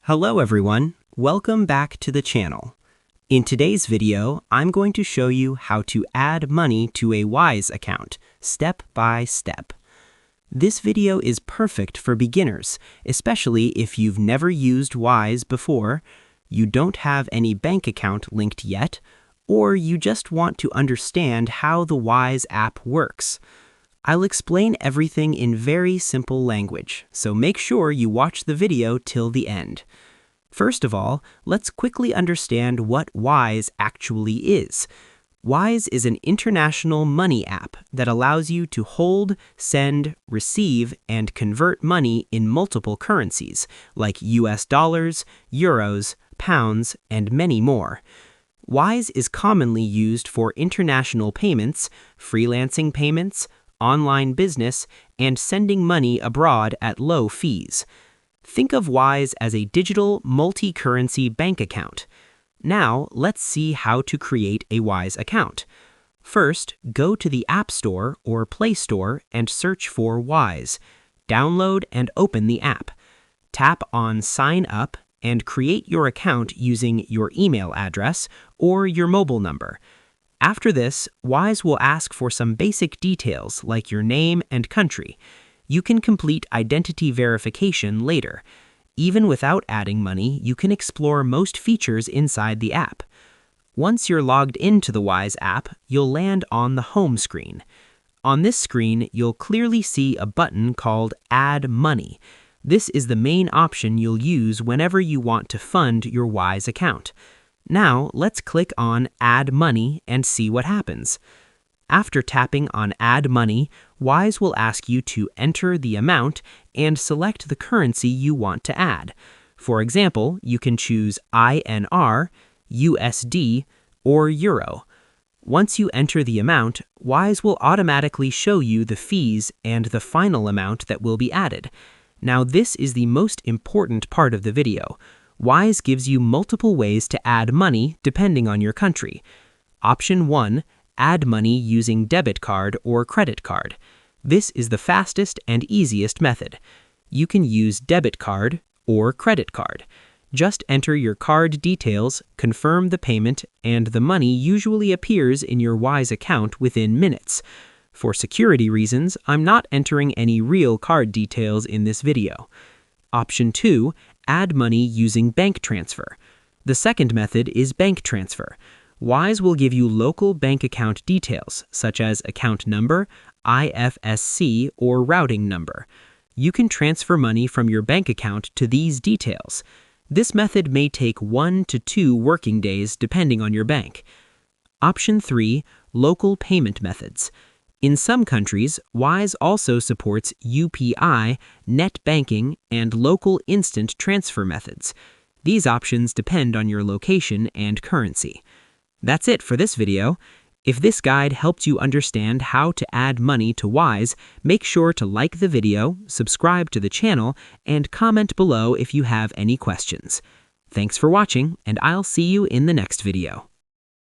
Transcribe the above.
Hello everyone, welcome back to the channel. In today's video, I'm going to show you how to add money to a Wise account, step by step. This video is perfect for beginners, especially if you've never used Wise before, you don't have any bank account linked yet, or you just want to understand how the Wise app works. I'll explain everything in very simple language, so make sure you watch the video till the end. First of all, let's quickly understand what Wise actually is. Wise is an international money app that allows you to hold, send, receive, and convert money in multiple currencies, like US dollars, euros, pounds, and many more. Wise is commonly used for international payments, freelancing payments, online business, and sending money abroad at low fees. Think of Wise as a digital multi-currency bank account. Now, let's see how to create a Wise account. First, go to the App Store or Play Store and search for Wise. Download and open the app. Tap on Sign Up and create your account using your email address or your mobile number. After this, Wise will ask for some basic details like your name and country. You can complete identity verification later. Even without adding money, you can explore most features inside the app. Once you're logged into the Wise app, you'll land on the home screen. On this screen, you'll clearly see a button called Add Money. This is the main option you'll use whenever you want to fund your Wise account. Now, let's click on Add Money and see what happens. After tapping on Add Money, Wise will ask you to enter the amount and select the currency you want to add. For example, you can choose INR, USD, or Euro. Once you enter the amount, Wise will automatically show you the fees and the final amount that will be added. Now, this is the most important part of the video. Wise gives you multiple ways to add money depending on your country. Option 1, add money using debit card or credit card. This is the fastest and easiest method. You can use debit card or credit card. Just enter your card details, confirm the payment, and the money usually appears in your Wise account within minutes. For security reasons, I'm not entering any real card details in this video. Option 2, add money using bank transfer. The second method is bank transfer. Wise will give you local bank account details, such as account number, IFSC, or routing number. You can transfer money from your bank account to these details. This method may take 1 to 2 working days depending on your bank. Option 3, local payment methods. In some countries, Wise also supports UPI, net banking, and local instant transfer methods. These options depend on your location and currency. That's it for this video. If this guide helped you understand how to add money to Wise, make sure to like the video, subscribe to the channel, and comment below if you have any questions. Thanks for watching, and I'll see you in the next video.